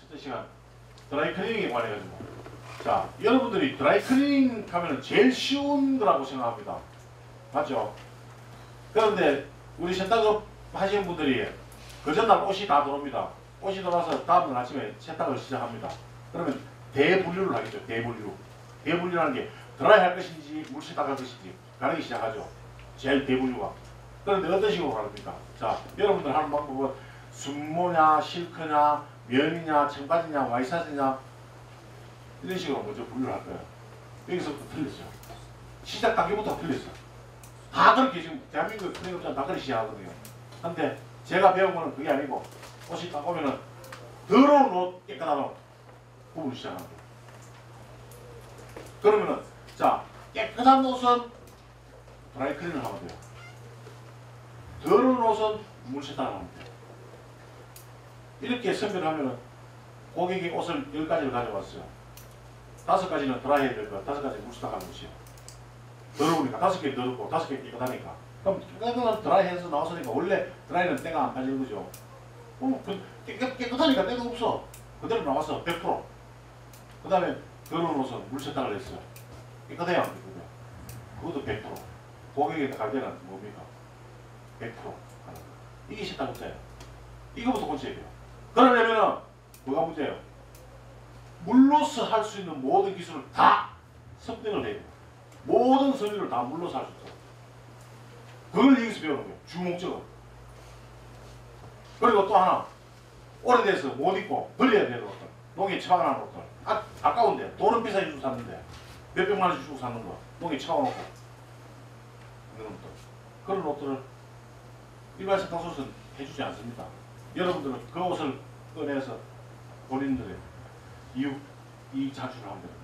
첫째 시간 드라이클리닝에 관해가지고. 자, 여러분들이 드라이클리닝 하면 제일 쉬운 거라고 생각합니다. 맞죠? 그런데 우리 세탁업 하시는 분들이 그 전날 옷이 다 들어옵니다. 옷이 들어와서 다음날 아침에 세탁을 시작합니다. 그러면 대분류를 하겠죠. 대분류. 대분류라는 게 드라이 할 것인지 물 세탁할 것인지 가르기 시작하죠. 제일 대분류가. 그런데 어떤 식으로 가릅니까? 자, 여러분들 하는 방법은 순모냐, 실크냐, 면이냐, 청바지냐, 와이셔츠냐 이런 식으로 먼저 분류를 할 거예요. 여기서부터 틀렸죠. 시작 단계부터 틀렸어. 다 그렇게 지금 대한민국 클리닉업자는 다 그렇게 시작하거든요. 근데 제가 배운 거는 그게 아니고 옷이 딱 오면은 더러운 옷, 깨끗한 옷 구분을 시작합니다. 그러면은 자, 깨끗한 옷은 드라이클린을 하면 돼요. 더러운 옷은 물 세탁을 하면 돼요. 이렇게 선별을 하면은 고객이 옷을 10가지를 가져왔어요. 5가지는 드라이 해야 될 거야. 5가지 물 세탁하는 것이요. 더러우니까 5개 더럽고 5개 깨끗하니까. 그럼 깨끗한 드라이 해서 나왔으니까 원래 드라이는 때가 안 빠지는 거죠. 깨끗하니까 때가 없어. 그대로 나와서 100%. 그 다음에 더러운 옷은 물 세탁을 했어요. 깨끗해요, 안 깨끗해요? 그것도 100%. 고객에게 갈 때는 뭡니까? 100% 하는 거. 이게 세탁 문제예요. 이거부터 고쳐야 돼요. 그러려면은 뭐가 문제예요? 물로서 할 수 있는 모든 기술을 다 습득을 해야 돼요. 모든 서류를 다 물로서 할 수 있어요. 그걸 여기서 배우는 거예요. 주목적으로. 그리고 또 하나, 오래돼서 못 입고 버려야 되는 옷들. 농에 처박아놓은 옷들. 아까운데 돈은 비싸게 주고 샀는데 몇백만 원 주고 샀는 거 농에 처박아놓고 있는 옷들. 그런 옷들을 일반 세탁소에서는 해주지 않습니다. 여러분들은 그 옷을 꺼내서 본인들의 이익 창출을 하면 되는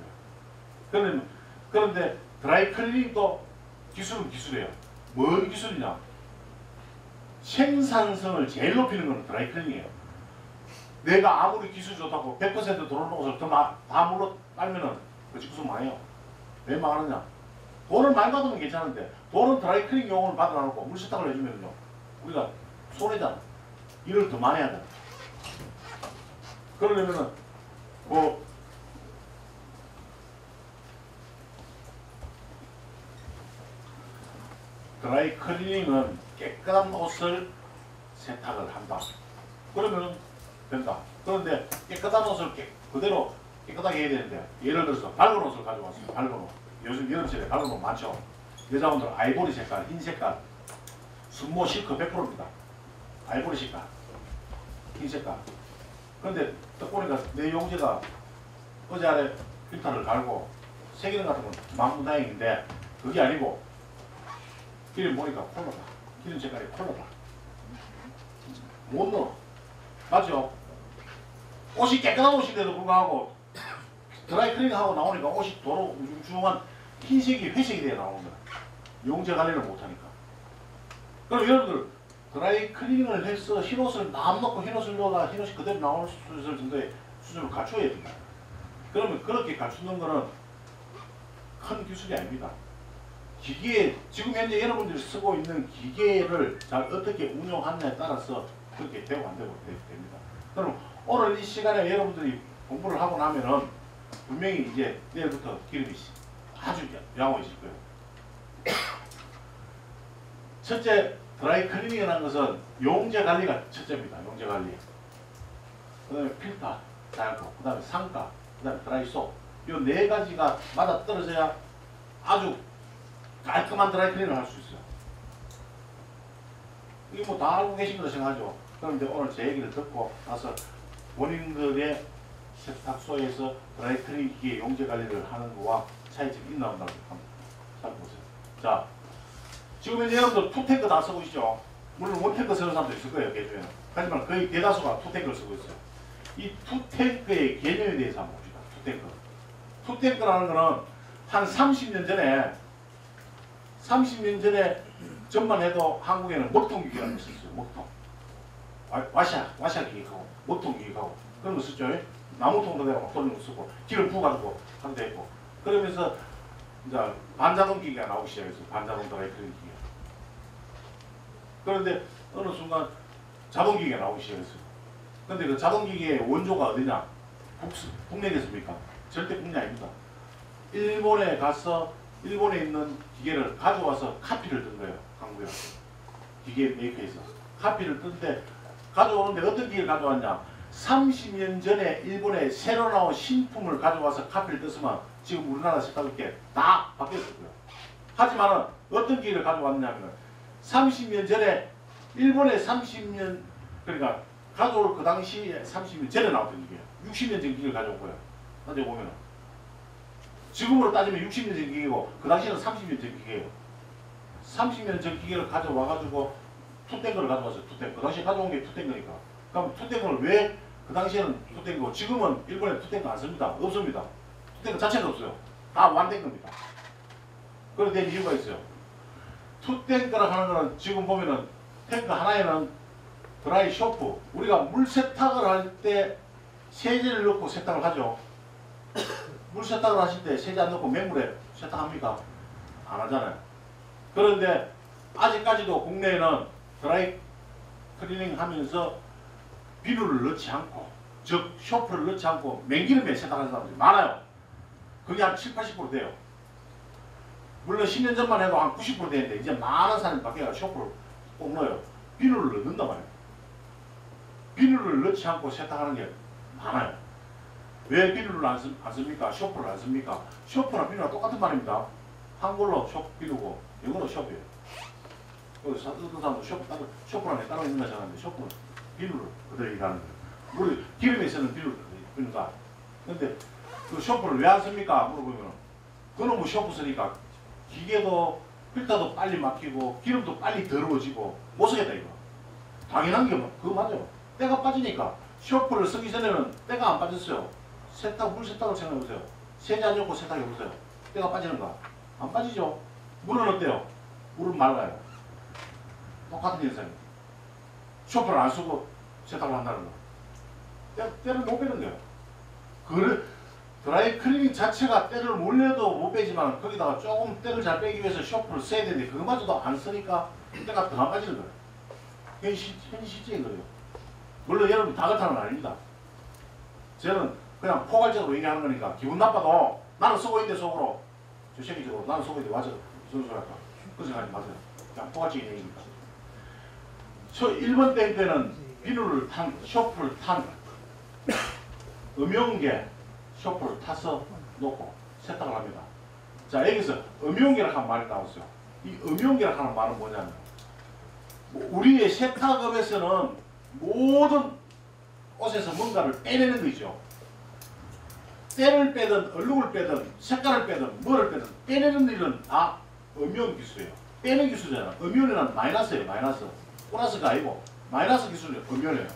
거예요. 그런데 드라이 클리닝도 기술은 기술이에요. 뭔 기술이냐? 생산성을 제일 높이는 건 드라이 클리닝이에요. 내가 아무리 기술이 좋다고 100% 들어오는 옷을 다 물로 빨면은 그 집구석 망해요. 왜 망하느냐? 돈을 많이 받으면 괜찮은데 돈은 드라이 클리닝 용을 받아놓고 물 세탁을 해주면요 우리가 손해잖아. 일을 더 많이 해야 돼. 그러려면은 드라이 클리닝은 깨끗한 옷을 세탁을 한다. 그러면 된다. 그런데 깨끗한 옷을 그대로 깨끗하게 해야 되는데 예를 들어서 밝은 옷을 가져왔어요. 밝은 옷. 요즘 여름철에 밝은 옷 많죠. 여자분들 아이보리 색깔, 흰 색깔, 순모 실크 100%입니다. 아이보리 색깔, 흰 색깔. 그런데 딱 보니까 내 용제가 어제 아래 필터를 갈고 새기는 같은 건 망문다행인데 그게 아니고 기름 보니까 콜라다. 기름 색깔이 콜라다. 못 넣어. 맞죠? 옷이 깨끗한 옷인데도 불구하고 드라이 클리닝하고 나오니까 옷이 도로 우중충한 흰색이 회색이 되어 나오는 거야. 용제 관리를 못하니까. 그럼 여러분들 드라이 클리닝을 해서 흰옷을 남 넣고 흰옷을 넣어가 흰옷이 그대로 나올 수 있을 정도의 수준을 갖춰야 됩니다. 그러면 그렇게 갖추는 거는 큰 기술이 아닙니다. 기계, 지금 현재 여러분들이 쓰고 있는 기계를 잘 어떻게 운용하느냐에 따라서 그렇게 되고 안 되고 됩니다. 그럼 오늘 이 시간에 여러분들이 공부를 하고 나면은 분명히 이제 내일부터 기름이 아주 양호해질 거예요. 첫째, 드라이 클리닝이라는 것은 용제 관리가 첫째입니다. 용제 관리. 그 다음에 필터, 그 다음에 상가, 그 다음에 드라이소. 이 4가지가 맞아 떨어져야 아주 깔끔한 드라이 클리닝을 할 수 있어요. 이게 뭐 다 알고 계신 거라 생각하죠. 그런데 오늘 제 얘기를 듣고 나서 본인들의 세탁소에서 드라이 클리닝 기계 용제 관리를 하는 거와 차이점이 있나 없나 한번 살펴보세요. 자, 지금 현재 여러분들 투탱크 다 쓰고 있죠. 물론 원탱크 쓰는 사람도 있을 거예요, 개조에는. 하지만 거의 대다수가 투탱크를 쓰고 있어요. 이 투탱크의 개념에 대해서 한번 봅시다. 투탱크. 투탱크라는 거는 한 30년 전에 전만 해도 한국에는 먹통 기계가 있었어요. 먹통. 와샤 기계하고 먹통 기계하고 그런 거 쓰죠. 나무통도 내가 막 돌리는 거 쓰고 기름 부어가지고 하는 데 있고 그러면서 이제 반자동 기계가 나오기 시작했어요. 반자동 드라이 클리닝 기계. 그런데 어느 순간 자동 기계가 나오기 시작했어요. 근데 그 자동 기계의 원조가 어디냐? 북내겠습니까? 절대 북내 아닙니다. 일본에 가서 일본에 있는 기계를 가져와서 카피를 뜬 거예요. 한국에 와서. 기계 메이커에서. 카피를 뜬데 가져오는데 어떤 기계를 가져왔냐. 30년 전에 일본에 새로 나온 신품을 가져와서 카피를 떴으면 지금 우리나라 세탁업계 다 바뀌었을 거예요. 하지만 어떤 기계를 가져왔냐면 30년 전에 일본에 30년 그러니까 가져올 그 당시에 30년 전에 나왔던 기계예요. 60년 전 기계를 가져온 거예요. 나중에 보면은 지금으로 따지면 60년 전 기계고 그 당시에는 30년 전 기계예요. 30년 전 기계를 가져와가지고 투탱크를 가져왔어요. 투탱크. 그 당시에 가져온 게 투탱크니까. 그럼 투탱크를 왜 그 당시에는 투탱크고 지금은 일본에 투탱크 안 씁니다. 없습니다. 투탱크 자체가 없어요. 다 완탱크입니다. 그런데 이유가 있어요. 투탱크라 하는 거는 지금 보면은 탱크 하나에는 드라이 쇼프 우리가 물 세탁을 할 때 세제를 넣고 세탁을 하죠. 물 세탁을 하실 때 세제 안 넣고 맹물에 세탁합니까? 안 하잖아요. 그런데 아직까지도 국내에는 드라이 클리닝 하면서 비누를 넣지 않고 즉 쇼프를 넣지 않고 맹기름에 세탁하는 사람들이 많아요. 그게 한 70~80% 돼요. 물론 10년 전만 해도 한 90% 되는데 이제 많은 사람이 바뀌어서 쇼프를 꼭 넣어요. 비누를 넣는단 말이에요. 비누를 넣지 않고 세탁하는 게 많아요. 왜 비누를 안 씁니까? 쇼프를 안 씁니까? 쇼프랑 비누가 똑같은 말입니다. 한글로 비누고 영어로 쇼프예요. 그래서 어떤 사람도 쇼프랑 게 따로 있는 거 생각하는데 쇼프는 비누를 그대로 얘기하는 거예요. 우리 기름에 쓰는 비누가. 근데 그 쇼프를 왜 안 씁니까? 물어보면 그놈의 쇼프 쓰니까 기계도 필터도 빨리 막히고 기름도 빨리 더러워지고 못 쓰겠다 이거. 당연한 게 그거 맞죠? 때가 빠지니까 쇼프를 쓰기 전에는 때가 안 빠졌어요. 물 세탁을 생각해보세요. 세제 안 넣고 세탁해보세요. 때가 빠지는가? 안 빠지죠? 물은 어때요? 물은 맑아요. 똑같은 현상이에요. 쇼프를 안 쓰고 세탁을 한다는 거. 때를 못 빼는 거예요. 드라이 클리닝 자체가 때를 몰려도 못 빼지만 거기다가 조금 때를 잘 빼기 위해서 쇼프를 써야 되는데 그것마저도 안 쓰니까 때가 더 안 빠지는 거예요. 현실적인 거예요. 물론 여러분 다 그렇다는 건 아닙니다. 저는 그냥 포괄적으로 얘기하는 거니까 기분 나빠도 나는 쓰고 있는데 속으로 저 새끼적으로 나는 쓰고 있는데 맞아 무슨 소리 할까 그 생각하지 마세요. 그냥 포괄적인 얘기입니다. 저 1번 땡 때는 비누를 탄 쇼프를 탄 음용계 쇼프를 타서 놓고 세탁을 합니다. 자 여기서 음용계라고 하는 말이 나왔어요. 이 음용계라고 하는 말은 뭐냐면 우리의 세탁업에서는 모든 옷에서 뭔가를 빼내는 거죠. 때를 빼든 얼룩을 빼든 색깔을 빼든 뭐를 빼든 빼내는 일은 다 음용 기술이에요. 빼는 기술이잖아. 음용이란 마이너스예요. 마이너스. 플러스가 아니고 마이너스 기술이 음용이에요.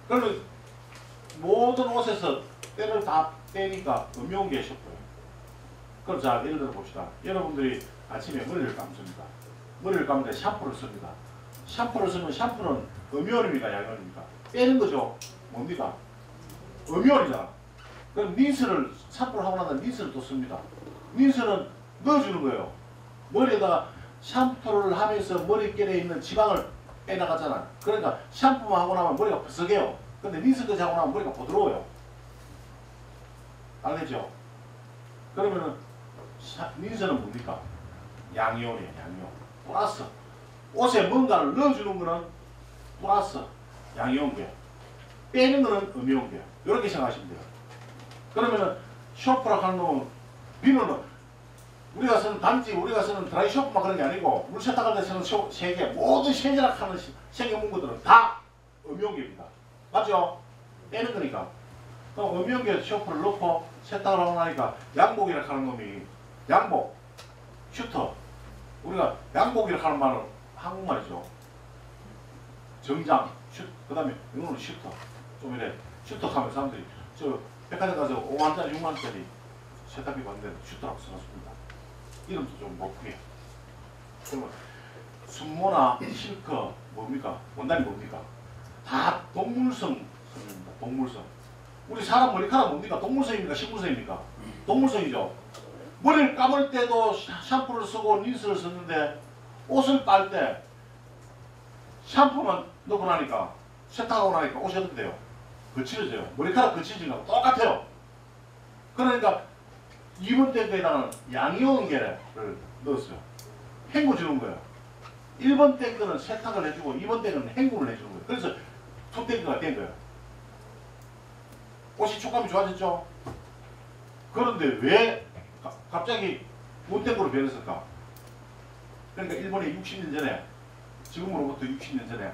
그러면 모든 옷에서 때를 다 빼니까 음용계 쇼프예요. 그럼 자 예를 들어 봅시다. 여러분들이 아침에 머리를 감습니다. 머리를 감을 때 샴푸를 씁니다. 샴푸를 쓰면 샴푸는 음용입니까? 양용입니까? 빼는 거죠. 뭡니까? 음용이잖아. 그럼 린스를 샴푸를 하고 나서 린스를 또 씁니다. 린스는 넣어주는 거예요. 머리에다가 샴푸를 하면서 머릿결에 있는 지방을 빼나가잖아. 그러니까 샴푸만 하고 나면 머리가 버석해요. 근데 린스까지 하고 나면 머리가 부드러워요. 알겠죠? 그러면은 린스는 뭡니까? 양이온이에요. 양이온. 플러스 옷에 뭔가를 넣어주는 거는 플러스 양이온계. 빼는 거는 음이온계. 이렇게 생각하시면 돼요. 그러면은 쇼프라고 하는 놈은 비누는 우리가 쓰는 단지 우리가 쓰는 드라이 쇼프만 그런 게 아니고 물 세탁할 때 쓰는 세계 모든 세제라 하는 세계 문구들은 다 음용계입니다. 맞죠? 빼는 거니까. 그럼 음용계 쇼프를 넣고 세탁을 하고 나니까 양복이라 하는 놈이 양복, 슈터. 우리가 양복이라 하는 말은 한국말이죠. 정장, 그 다음에 영어로 슈터. 좀 이래 슈터 하면 사람들이 저 백화점 가서 5만원짜리 6만원짜리 세탁기 봤는데 슈터라고 써놨습니다. 이름도 좀 못크게. 그러면 순모나 실크 뭡니까? 원단이 뭡니까? 다 동물성 성입니다. 동물성. 우리 사람 머리카락 뭡니까? 동물성입니까? 식물성입니까? 동물성이죠. 머리를 감을 때도 샴푸를 쓰고 린스를 썼는데 옷을 빨 때 샴푸만 넣고 나니까 세탁하고 나니까 옷이 어떻게 돼요? 거칠어져요. 머리카락 거칠어지는 거 똑같아요. 그러니까 2번 탱크에다가는 양이온계를 넣었어요. 헹구 주는 거예요. 1번 탱크는 세탁을 해주고 2번 탱크는 헹구를 해주는 거예요. 그래서 2탱크가 된 거예요. 옷이 촉감이 좋아졌죠? 그런데 왜 갑자기 원탱크로 변했을까? 그러니까 일본에 60년 전에, 지금으로부터 60년 전에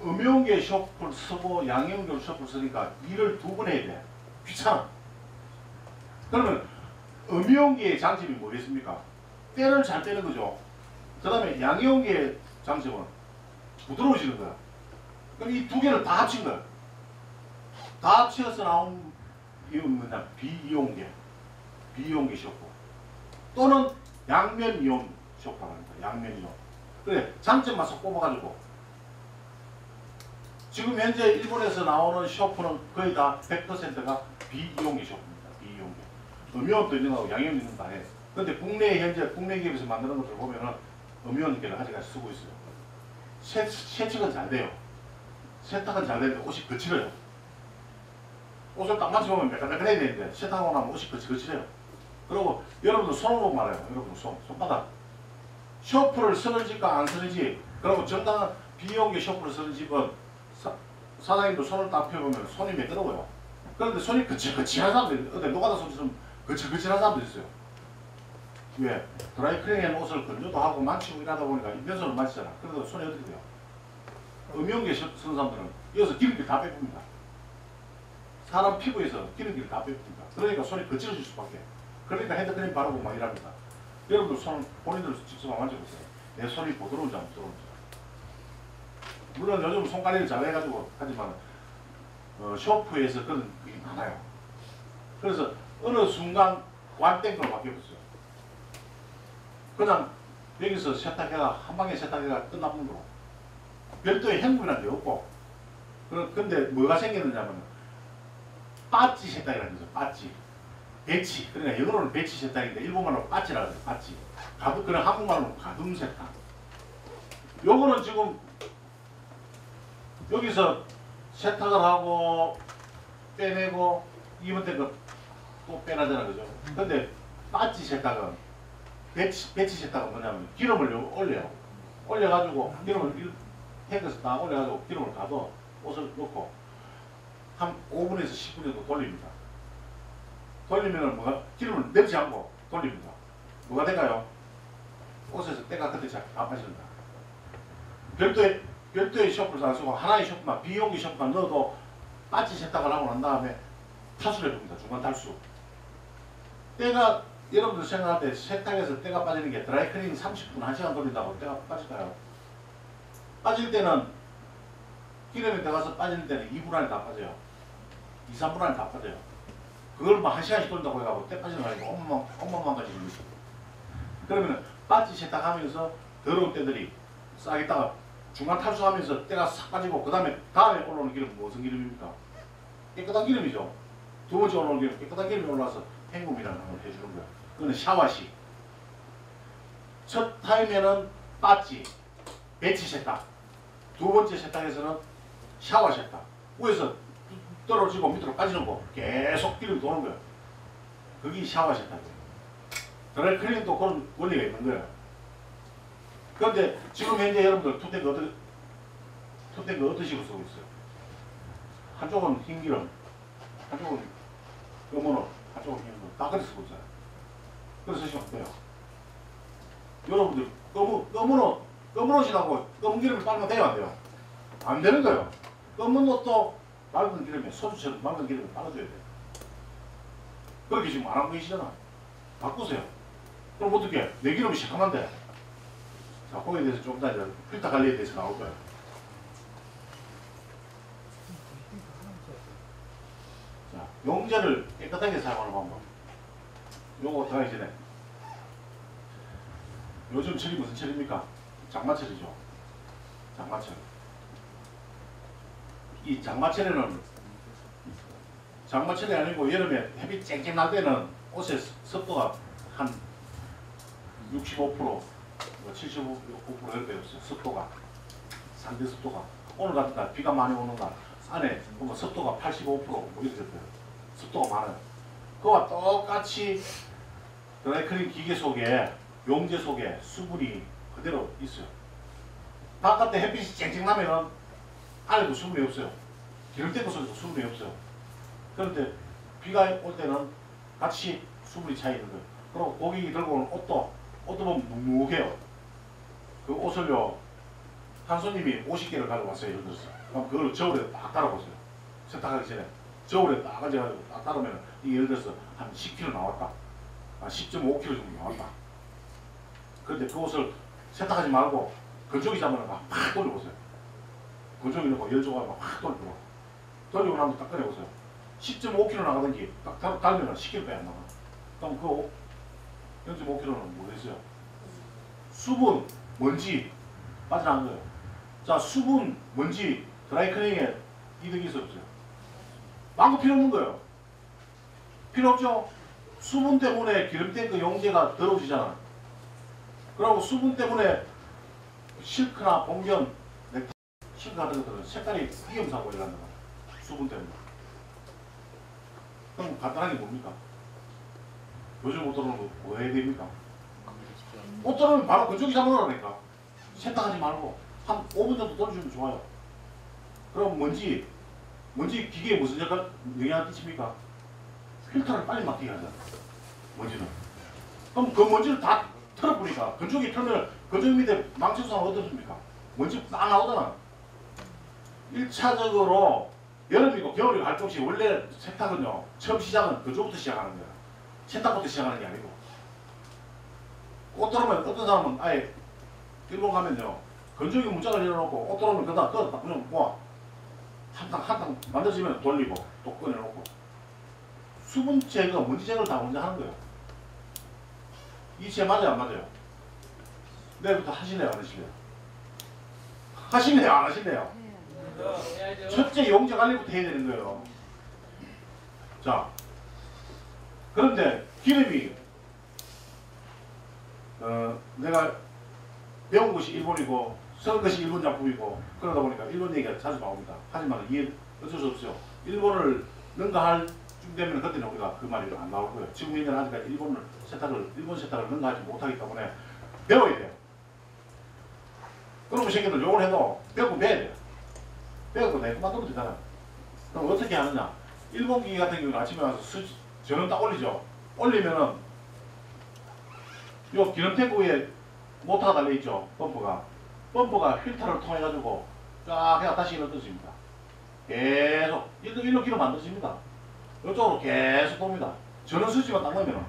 음용계 셔프를 쓰고 양용계 셔프를 쓰니까 일을 2번 해야 돼. 귀찮아. 그러면 음용계의 장점이 뭐겠습니까? 때를 잘 떼는 거죠. 그 다음에 양용계의 장점은 부드러워지는 거야. 그럼 이 2개를 다 합친 거야. 다 합쳐서 나온 이건 뭐냐? 비이용계. 비이용계 셔프. 또는 양면 이용 셔프라고 합니다. 양면 이용. 그래, 장점만 쏙 뽑아가지고. 지금 현재 일본에서 나오는 셔프는 거의 다 100%가 비이용계 셔프입니다. 비이용계. 음용도 있는하고 양용 있는 거 아니에요. 근데 국내에 현재 국내 기업에서 만드는 것들 보면은 음용계를 아직까지 쓰고 있어요. 세척은 잘 돼요. 세탁은 잘 되는데 옷이 거칠어요. 옷을 딱 맞춰보면 매끈매끈해야 되는데 세탁하고 나면 옷이 거칠어요. 그리고 여러분들 손을 보고 말해요. 여러분 손바닥. 셔프를 쓰는 집과 안 쓰는 집, 그리고 정당한 비용계 셔프를 쓰는 집은 사장님도 손을 딱 펴보면 손이 매끄러워요. 그런데 손이 거칠거칠한 사람들이, 어디 노가다 손처럼 거칠거칠한 사람들이 있어요. 왜? 드라이클리닝 옷을 건조도 하고 만지고 일하다 보니까 인변손을 만지잖아. 그래도 손이 어떻게 돼요? 음용계 쓰는 사람들은 여기서 기름기 다 빼봅니다. 사람 피부에서 기름기를 다 빼봅니다. 그러니까 손이 거칠어질 수밖에. 그러니까 핸드크림 바르고 막 일합니다. 여러분들 손 본인들 직접 만져보세요. 내 손이 부드러운지 안 부드러운지. 물론 요즘 손관리를 잘 해가지고 하지만 셔프에서 그런 게 많아요. 그래서 어느 순간 완땡크로 바뀌었어요. 그냥 여기서 세탁해가 한 방에 세탁해가 끝나는 거로. 별도의 행복이라는 게 없고. 근데 뭐가 생기느냐면 빠찌 세탁이라는 거죠. 빠찌. 배치. 그러니까 영어로는 배치 세탁인데 일본말로 빠찌라고 해요. 빠찌. 그냥 한국말로는 가둠 세탁. 요거는 지금 여기서 세탁을 하고 빼내고 이번 때또 빼놔잖아. 그죠? 근데 빠찌 세탁은 배치 세탁은 뭐냐면 기름을 올려요. 올려가지고 기름을 탱크에서 딱 올려가지고 기름을 가둬 옷을 넣고 한 5분에서 10분 정도 돌립니다. 돌리면은 뭐가 기름을 넣지 않고 돌립니다. 뭐가 될까요? 옷에서 때가 그때 다 빠집니다. 별도의 셔프를 안 쓰고 하나의 셔프만, 비용기 셔프만 넣어도 빠지 세탁을 하고 난 다음에 탈수를 해봅니다. 중간 탈수. 때가 여러분들 생각할 때 세탁해서 때가 빠지는 게 드라이클리닝 30분, 1시간 돌린다고 때가 빠질까요? 빠질 때는 기름에 들어가서 빠질 때는 2분 안에 다 빠져요. 2, 3분 안에 다 빠져요. 그걸 뭐 1시간씩 돌린다고 해가지고 때 빠지는 거 아니고 엄마만 가지고 있어요. 그러면 빠지 세탁하면서 더러운 때들이 싹 있다가 중간 탈수하면서 때가 싹 빠지고 다음에 올라오는 기름은 무슨 기름입니까? 깨끗한 기름이죠. 두 번째 올라오는 기름, 깨끗한 기름이 올라와서 헹굼이라는 걸 해주는 거야. 그거는 샤워시. 첫 타임에는 빠지, 배치 세탁. 두 번째 세탁에서는 샤워 세탁. 위에서 떨어지고 밑으로 빠지는 거 계속 기름이 도는 거야. 그게 샤워 세탁이에요. 드라이클리닝도 그런 원리가 있는 거예요. 그런데 지금 현재 여러분들 투탱크 어떤 식으로 쓰고 있어요? 한쪽은 흰기름, 한쪽은 검은 옷, 한쪽은 흰 옷, 다 그렇게 쓰고 있어요. 그래서 쓰시면 안 돼요. 여러분들 검은 옷이라고 검은 기름을 빨면 돼요, 안 돼요? 안 되는 거예요. 검은 옷도 맑은 기름에, 소주처럼 맑은 기름에 빨아줘야 돼요. 그렇게 지금 안 하고 계시잖아. 바꾸세요. 그럼 어떻게? 내 기름이 시커먼데. 자, 거기에 대해서 좀 이따 필터 관리에 대해서 나올 거예요. 자, 용제를 깨끗하게 사용하는 방법. 요거 들어가기 전에. 요즘 철이 무슨 철입니까? 장마철이죠. 장마철. 이 장마철에는 장마철이 아니고 여름에 햇빛 쨍쨍 날 때는 옷의 습도가 한 65%, 75% 이렇게 없어요. 습도가. 상대 습도가. 오늘 같은 날 비가 많이 오는 날 안에 보면 습도가 85%뭐 이렇게 돼요. 습도가 많아요. 그와 똑같이 드라이클린 기계 속에 용제 속에 수분이 그대로 있어요. 바깥에 햇빛이 쨍쨍 나면은 안에도 수분이 없어요. 기름 탱크 속에도 수분이 없어요. 그런데 비가 올 때는 같이 수분이 차 있는 거예요. 그리고 고객이 들고 오는 옷도 보면 눅눅해요. 그 옷을요, 한 손님이 50개를 가져왔어요. 예를 들어서. 그럼 그걸 저울에 딱 깔아보세요. 세탁하기 전에. 저울에 딱 가져가지고 딱 깔으면, 이게 예를 들어서 한 10kg 나왔다. 10.5kg 정도 나왔다. 그런데 그 옷을 세탁하지 말고 건조기 잡으면 막 돌려보세요. 건조기 넣고 열 조각 확 돌리고. 돌리고 나면 딱 꺼내보세요. 10.5kg 나가든지 딱 달면 10kg밖에 안 나가. 그럼 그 0.5kg는 뭐겠어요? 수분, 먼지 빠져나간 거예요. 자, 수분, 먼지, 드라이클리닝에 이득이 있어요, 없어요? 망고 필요 없는 거예요. 필요 없죠? 수분 때문에 기름탱크 용제가 더러워지잖아. 그리고 수분 때문에 실크나 봉견, 넥타, 실크 같은 것들은 색깔이 위험사고 일어난다. 수분 때문에. 그럼 간단하게 뭡니까? 요즘 옷들은 뭐 해야 됩니까? 옷들은 바로 건조기 잡아놓으라니까. 세탁하지 말고 한 5분 정도 돌려주면 좋아요. 그럼 먼지 기계에 무슨 영향을 끼칩니까? 필터를 빨리 막히게 하잖아. 먼지는. 그럼 그 먼지를 다 털어버리니까 건조기 털면 건조기 밑에 망치수는 어떻습니까? 먼지 딱 나오잖아. 1차적으로 여름이고 겨울이고 할 것 없이 원래 세탁은요, 처음 시작은 건조부터 시작하는 거야. 세탁부터 시작하는 게 아니고. 옷 들어오면 어떤 사람은 아예 일본 가면요, 건조기 문짝을 열어놓고 옷 들어오면 그다 그냥 모아. 한탕 만들어지면 돌리고 또 꺼내놓고. 수분 제거, 먼지 제거를 다 먼저 하는 거예요. 이체 맞아요, 안 맞아요? 내일부터 하실래요, 안 하실래요? 하실래요, 안 하실래요? 첫째 용제 관리부터 해야 되는 거예요. 자, 그런데 기름이 내가 배운 것이 일본이고 쓰는 것이 일본 작품이고 그러다 보니까 일본 얘기가 자주 나옵니다. 하지만 이해 어쩔 수 없어요. 일본을 능가할 쯤 되면 그때는 우리가 그 말이 안 나올 거예요. 지금 있는 아직까지 일본 세탁을 능가하지 못하기 때문에 배워야 돼요. 그러면 새끼들 욕을 해도 배우고 배워야 돼요. 배우고 내가 만들면 되잖아. 그럼 어떻게 하느냐? 일본 기계 같은 경우는 아침에 와서 전원 딱 올리죠. 올리면은 요 기름 탱크 위에 모터가 달려있죠. 펌프가 필터를 통해 가지고 쫙 해가 다시 일로 떠집니다. 계속 일로 기름 만들어집니다. 이쪽으로 계속 돕니다. 전원 스위치만 딱 넣으면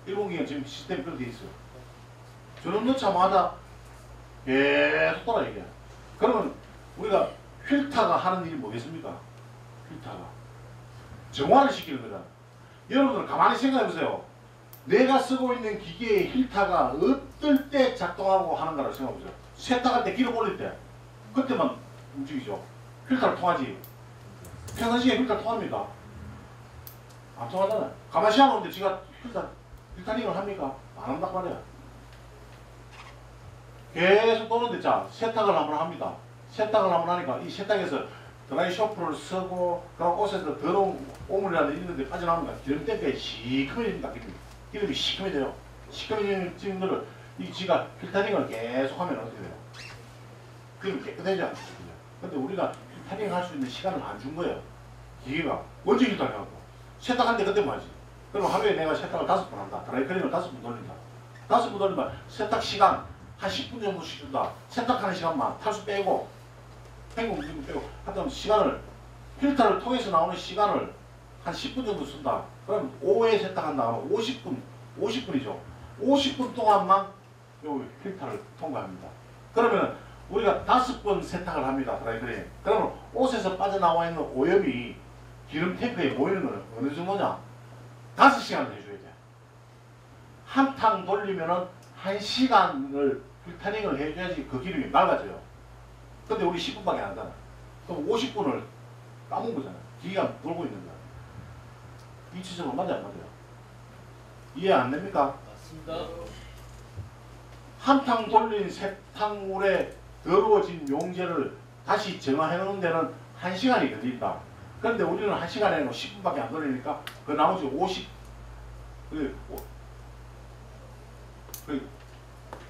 일본 기계는 지금 시스템이 그렇게 돼 있어요. 전원 넣자마자 계속 돌아 이게. 그러면 우리가 필터가 하는 일이 뭐겠습니까? 필터가 정화를 시키는 거잖아. 여러분들 가만히 생각해 보세요. 내가 쓰고 있는 기계의 필터가 어떨 때 작동하고 하는 거라고 생각해 보세요. 세탁할 때 기름 올릴 때 그때만 움직이죠. 필터를 통하지. 평상시에 필터 통합니까? 안 통하잖아요. 가만히 시험하는데 지가 필터링을 합니까? 안 한단 말이야. 계속 도는데 자 세탁을 한번 합니다. 세탁을 한번 하니까 이 세탁에서 드라이 셔프를 쓰고 그럼 옷에서 더러운 오물이라도 있는데 빠져나오니까 기름 탱크에 시커매집니다. 기름이 시커매져요. 시커매지는 거를 이 지가 필터링을 계속 하면 어떻게 돼요? 기름이 깨끗해져 않습니까? 근데 우리가 필터링 할 수 있는 시간을 안 준 거예요. 기계가 먼저 필터 해갖고 세탁할 때 그때 뭐 하지? 그럼 하루에 내가 세탁을 5번 한다. 드라이클리닝을 5번 돌린다. 5번 돌리면 세탁 시간 한 10분 정도씩 준다. 세탁하는 시간만 탈수 빼고 헹굼 움직임 빼고 하여튼 시간을 필터를 통해서 나오는 시간을 한 10분 정도 쓴다. 그럼 오후에 세탁한다 하면 50분이죠. 50분 동안만 요 필터를 통과합니다. 그러면 우리가 5번 세탁을 합니다. 드라이클리닝. 그러면 옷에서 빠져나와 있는 오염이 기름 탱크에 모이는 건 어느 정도냐? 5시간을 해줘야 돼. 한 탕 돌리면은 1시간을 필터링을 해줘야지 그 기름이 맑아져요. 근데 우리 10분밖에 안 하잖아. 그럼 50분을 까먹은 거잖아. 기계가 돌고 있는 거야. 이치적으로 맞아 안 맞아요? 이해 안 됩니까? 맞습니다. 한 탕 돌린 세탁물에 더러워진 용제를 다시 정화해 놓은 데는 1시간이 걸린다. 그런데 우리는 1시간에 10분밖에 안 돌리니까 그 나머지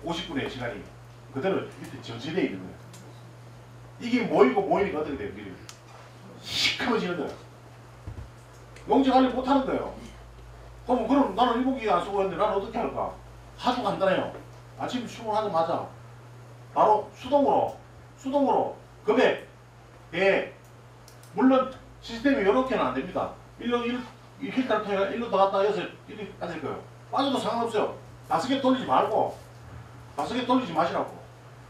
50분의 시간이 그대로 밑에 저지되어 있는 거예요. 이게 모이고 모이니까 어떻게 돼요? 미리 시커머지는 거예요. 용지 관리 못하는 거예요. 그럼 나는 1분기 안 쓰고 있는데 나는 어떻게 할까? 아주 간단해요. 아침 출근하자마자 바로 수동으로 금액, 배, 물론 시스템이 이렇게는 안 됩니다. 이 필터를 통해 1로 더 갔다 해서 이렇게 빠질 거예요. 빠져도 상관없어요. 5개 돌리지 말고 5개 돌리지 마시라고.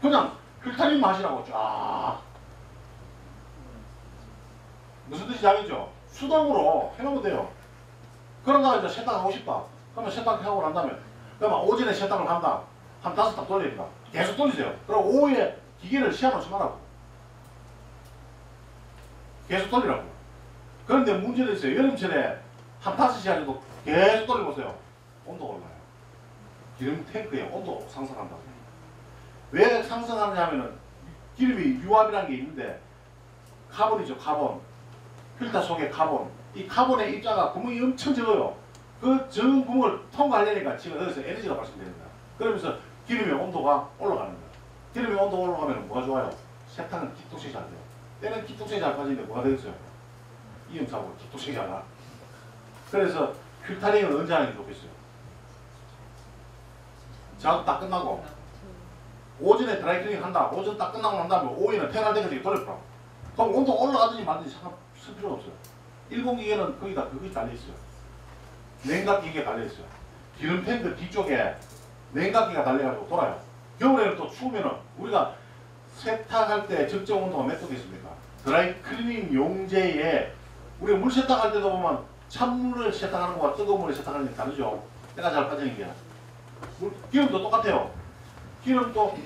그냥 필터링만 하시라고. 쫙. 무슨 뜻인지 알겠죠? 수동으로 해놓으면 돼요. 그러다가 이제 세탁하고 싶다. 그러면 세탁하고 난 다음에 그러면 오전에 세탁을 한다. 한 5탁 돌려야 됩니다. 계속 돌리세요. 그럼 오후에 기계를 시야놓지 말라고. 계속 돌리라고. 그런데 문제는 있어요. 여름철에 한 5시간 정도 계속 돌려보세요. 온도가 올라요. 기름 탱크의 온도 상승한다고. 왜 상승하느냐 하면은 기름이 유압이라는 게 있는데 카본이죠. 카본. 필터 속에 카본. 이 카본의 입자가 구멍이 엄청 적어요. 그 적은 구멍을 통과하려니까 지금 여기서 에너지가 발생됩니다. 그러면서 기름의 온도가 올라가는 거예요. 기름의 온도가 올라가면 뭐가 좋아요? 세탁은 기통색이 잘 돼요. 때는 기통색이 잘 빠지는데 뭐가 되겠어요? 이음사고 기통색이 안 나. 그래서 필터링을 언제 하는 게 좋겠어요? 작업 다 끝나고 오전에 드라이클닝 한다. 오전 딱 끝나고 난 다음에 오후에는 퇴근할 때까지 돌려보라고. 그럼 온도가 올라가든지 말든지 상관 쓸 필요가 없어요. 일본기계는 거기다 그것이 달려있어요. 냉각기계가 달려있어요. 기름 탱크 뒤쪽에 냉각기가 달려가지고 돌아요. 겨울에는 또 추우면은 우리가 세탁할 때 적정 온도가 몇 도 있습니까? 드라이 클리닝 용제에 우리가 물 세탁할 때도 보면 찬물을 세탁하는 거와 뜨거운 물을 세탁하는 게 다르죠. 때가 잘 빠지는 게. 기름도 똑같아요. 기름도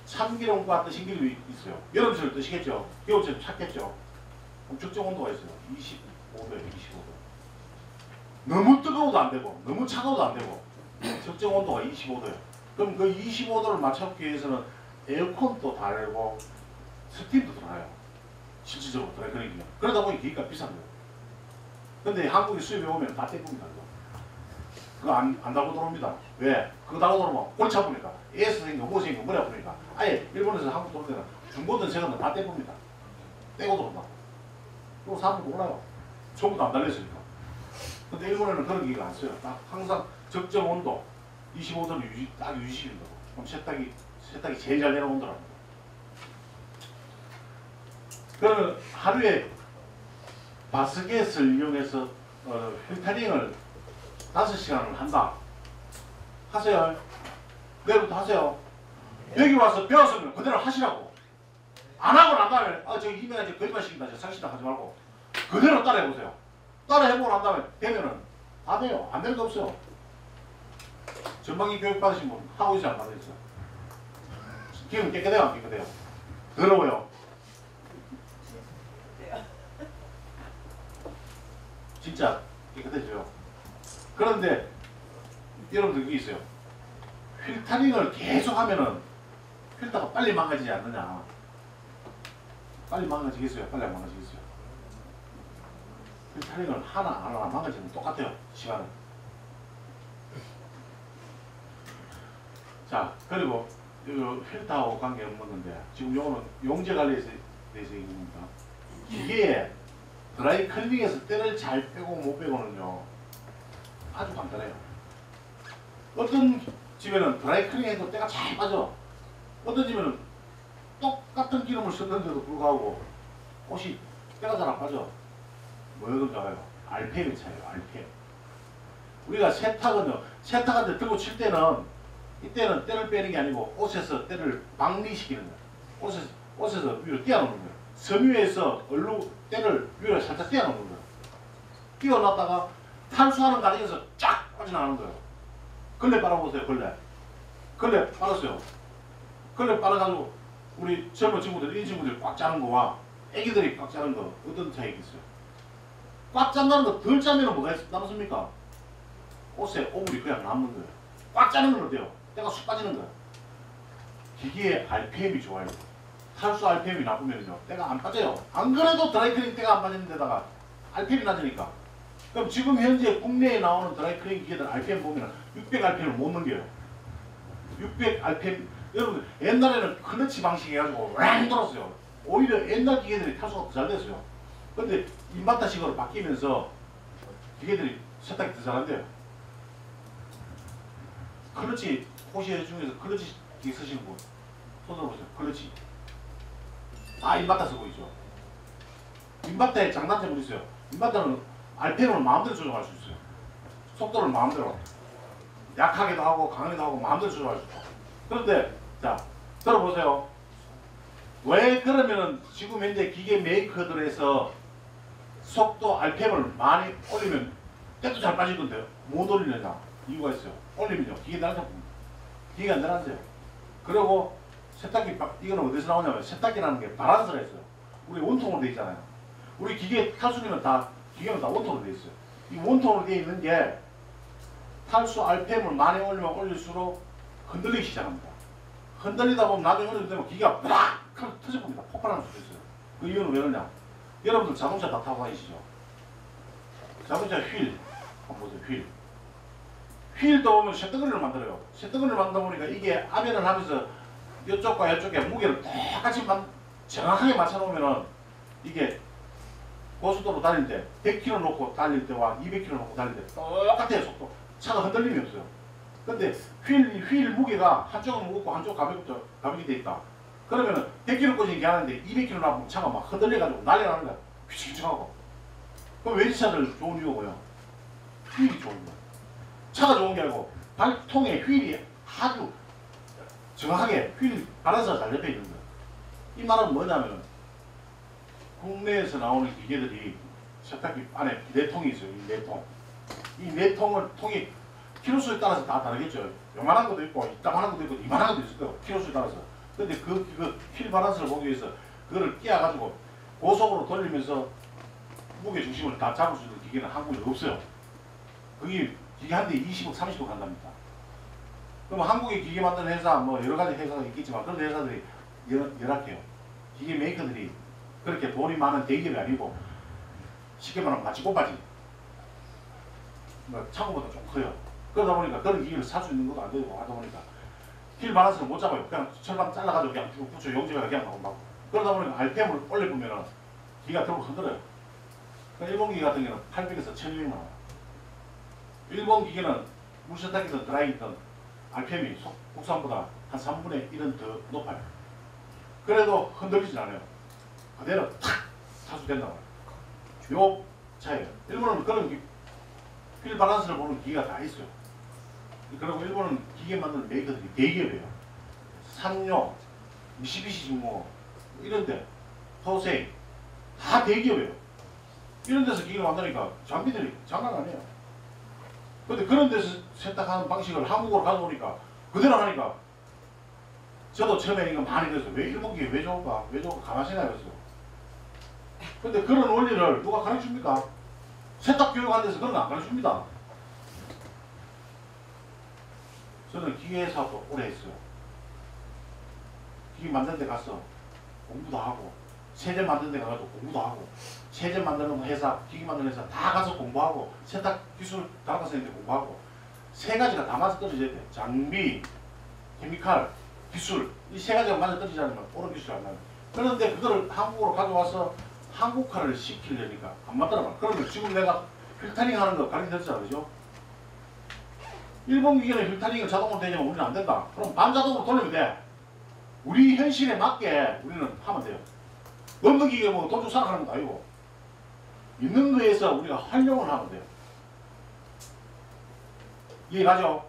참기름과 뜨신 기름이 있어요. 여름철 뜨시겠죠. 겨울철 찼겠죠. 그럼 적정 온도가 있어요. 25도에 25도. 너무 뜨거워도 안 되고 너무 차가워도 안 되고 적정 온도가 25도예요. 그럼 그 25도를 맞추기 위해서는 에어컨도 달고 스팀도 들어가요. 실질적으로 드라이클리닝. 그러다 보니 기계가 비싼 거예요. 근데 한국에 수입해 오면 다 떼봅니다. 그거 안 달고 들어옵니다. 왜? 그거 달고 들어오면 골치 아프니까. 에스 생기고 뭐 생기고 머리 아프니까. 아예 일본에서 한국 들어올 때는 중고든 세금은 다 떼봅니다. 떼고 들어온다. 그리고 사람들 몰라요. 처음부터 안 달렸으니까. 근데 일본에는 그런 기계가 안 써요. 딱 항상 적정 온도 25도를 딱 유지시킨다고. 그럼 세탁이 제일 잘 되는 온도라고. 그러면 하루에 바스켓을 이용해서 필터링을 5시간을 한다. 하세요. 내일부터 하세요. 여기 와서 배웠으면 그대로 하시라고. 안 하고 난 다음에 저 이메일 거짓말 시킨다. 저 상식당 하지 말고 그대로 따라해보세요. 따라해보고 난 다음에 되면은 다 돼요. 안 될 거 없어요. 전방위 교육 받으신 분 하고 있어요? 안 받으있어요 기분 깨끗해요? 안 깨끗해요? 더러워요? 진짜 깨끗해져요. 그런데 여러분들 그게 있어요. 필터링을 계속 하면은 필터가 빨리 망가지지 않느냐. 빨리 망가지겠어요? 빨리 안 망가지겠어요? 필터링을 하나 망가지면 똑같아요. 시간은. 자, 그리고 필터하고 관계없는 건데 지금 요거는 용제 관리에 대해서 얘기입니다. 기계에 드라이 클리닝에서 때를 잘 빼고 못 빼고는요 아주 간단해요. 어떤 집에는 드라이 클리닝 해도 때가 잘 빠져. 어떤 집에는 똑같은 기름을 썼는데도 불구하고 옷이 때가 잘 안 빠져. 뭐가 그런가요? RPM이 차이에요. RPM. 우리가 세탁한테 들고 칠 때는 이때는 때를 빼는 게 아니고 옷에서 때를 방리시키는 거예요. 옷에서 위로 띄워놓는 거예요. 섬유에서 때를 위로 살짝 띄워놓는 거예요. 띄워놨다가 탈수하는 과정에서 쫙 빠져나가는 거예요. 걸레 빨아보세요. 걸레 빨았어요. 걸레 빨아가지고 우리 젊은 친구들, 이 친구들이 꽉 짜는 거와 애기들이 꽉 짜는 거 어떤 차이가 있어요? 꽉 짠다는 거 덜 짜면 뭐가 남습니까? 옷에 오물이 그냥 남는 거예요. 꽉 짜는 건 어때요? 때가 쑥 빠지는 거예요. 기계의 RPM이 좋아요. 탈수 RPM이 나쁘면요 때가 안 빠져요. 안 그래도 드라이클리닝 때가 안 빠지는 데다가 RPM이 낮으니까. 그럼 지금 현재 국내에 나오는 드라이클리닝 기계들 RPM 보면 600 RPM을 못 넘겨요. 600 RPM 여러분 옛날에는 클러치 방식 해가지고 랑 돌았어요. 오히려 옛날 기계들이 탈수가 더 잘 됐어요. 근데 인바타식으로 바뀌면서 기계들이 세탁이 더 잘한대요. 클러치 호시 중에서 클러치 기계 쓰시는 분 손 들어보세요. 클러치 다 인바타 쓰고 있죠. 인바타의 장단점은 있어요. 인바타는 RPM을 마음대로 조정할 수 있어요. 속도를 마음대로 약하게도 하고 강하게도 하고 마음대로 조정할 수 있고. 그런데 자 들어보세요. 왜 그러면은 지금 현재 기계 메이커들에서 속도 RPM을 많이 올리면 때도 잘 빠질 건데요. 못 올리느냐 이유가 있어요. 올리면요 기계 날아갑니다. 기계가 늘어나세요. 그리고 세탁기 이거는 어디서 나오냐면 세탁기라는 게 바란스가 있어요. 우리 원통으로 되어 있잖아요. 우리 기계 탈수기는 다 기계는 다 원통으로 되어 있어요. 이 원통으로 되어 있는 게 탈수 RPM을 많이 올리면 올릴수록 흔들리기 시작합니다. 흔들리다 보면 나중에 어느 정도 되면 기계가 팍 터져봅니다. 폭발하는 수도 있어요. 그 이유는 왜 그러냐? 여러분들 자동차 다 타고 다니시죠? 자동차 휠 한번 보세요. 휠도 보면 쇳덩어리를 만들어요. 쇳덩어리를 만들다 보니까 이게 아면을 하면서 이쪽과 이쪽에 무게를 똑같이 정확하게 맞춰놓으면은 이게 고속도로 달릴 때 100km 놓고 달릴 때와 200km 놓고 달릴 때 똑같아요. 속도. 차가 흔들림이 없어요. 근데 휠 무게가 한쪽은 무겁고 한쪽 가볍게 돼 있다. 그러면은 100km 꽂은 게 하는데 200km 나가면 차가 막 흔들려가지고 난리 나는 거야. 휘청휘청하고. 그럼 외제차들 좋은 이유가 뭐야? 휠이 좋은 거야. 차가 좋은 게 아니고 발통에 휠이 아주 정확하게 휠 바란스가 잘 잡혀 있는 거야. 이 말은 뭐냐면 국내에서 나오는 기계들이 세탁기 안에 네 통이 있어요. 이 네 통. 이 네 통을 통이 키로수에 따라서 다 다르겠죠. 요만한 것도 있고 이따만한 것도 있고 이만한 것도 있을 거예요. 키로수에 따라서. 근데 그 휠 바란스를 보기 위해서 그거를 끼워가지고 고속으로 돌리면서 무게 중심을 다 잡을 수 있는 기계는 한국에 없어요. 그게 기계 한 대에 20억, 30억 한답니다. 그럼 한국에 기계 만드는 회사 뭐 여러 가지 회사가 있겠지만 그런 회사들이 열악해요. 기계 메이커들이 그렇게 돈이 많은 대기업이 아니고 쉽게 말하면 마치꼬바지 뭐 창고보다 좀 커요. 그러다 보니까 그런 기계를 살 수 있는 것도 안 되고 하다 보니까 휠 바란스를 못 잡아요. 그냥 철판 잘라가지고 그냥 쭉 붙여 용접해가 그냥 나고 막 그러다 보니까 RPM을 올려보면은 기계가 들고 흔들어요. 그러니까 일본 기계 같은 경우는 800에서 1200 나와요. 일본 기계는 물세탁기든 드라이기든 RPM이 국산보다 한 3분의 1은 더 높아요. 그래도 흔들리진 않아요. 그대로 탁 타수된다고 해요. 요 차이에요. 일본은 그런 휠 바란스를 보는 기계가 다 있어요. 그리고 일본은 기계 만드는 메이커들이 대기업이에요. 산요, 미쓰비시 중공 이런데 호세이 다 대기업이에요. 이런 데서 기계를 만드니까 장비들이 장난 아니에요. 근데 그런 데서 세탁하는 방식을 한국으로 가져오니까 그대로 하니까 저도 처음에 이거 많이 그랬어요. 왜 일본 기계 왜 좋을까? 왜 좋을까? 가만히 생각해봤어요. 근데 그런 원리를 누가 가르쳐줍니까? 세탁 교육하는 데서 그런 거 안 가르쳐줍니다. 저는 기계 사업도 오래 했어요. 기계 만드는 데 가서 공부도 하고 세제 만드는 데 가서 공부도 하고 세제 만드는 회사, 기계 만드는 회사 다 가서 공부하고 세탁 기술 다학교생인데 공부하고 세 가지가 다 맞아 떨어져야 돼. 장비, 케미칼, 기술 이 세 가지가 맞아 떨어지지 않으면 오른 기술이 안 나요. 그런데 그거를 한국으로 가져와서 한국화를 시키려니까 안 맞더라고요. 그러면 지금 내가 필터링 하는 거 가르쳐줬잖아요. 그죠? 일본 기계는 필터링을 자동으로 되냐면 우리는 안 된다. 그럼 반자동으로 돌리면 돼. 우리 현실에 맞게 우리는 하면 돼요. 없는 기계 뭐 돈 주고 사는 것도 아니고 있는 거에서 우리가 활용을 하면 돼요. 이해가죠?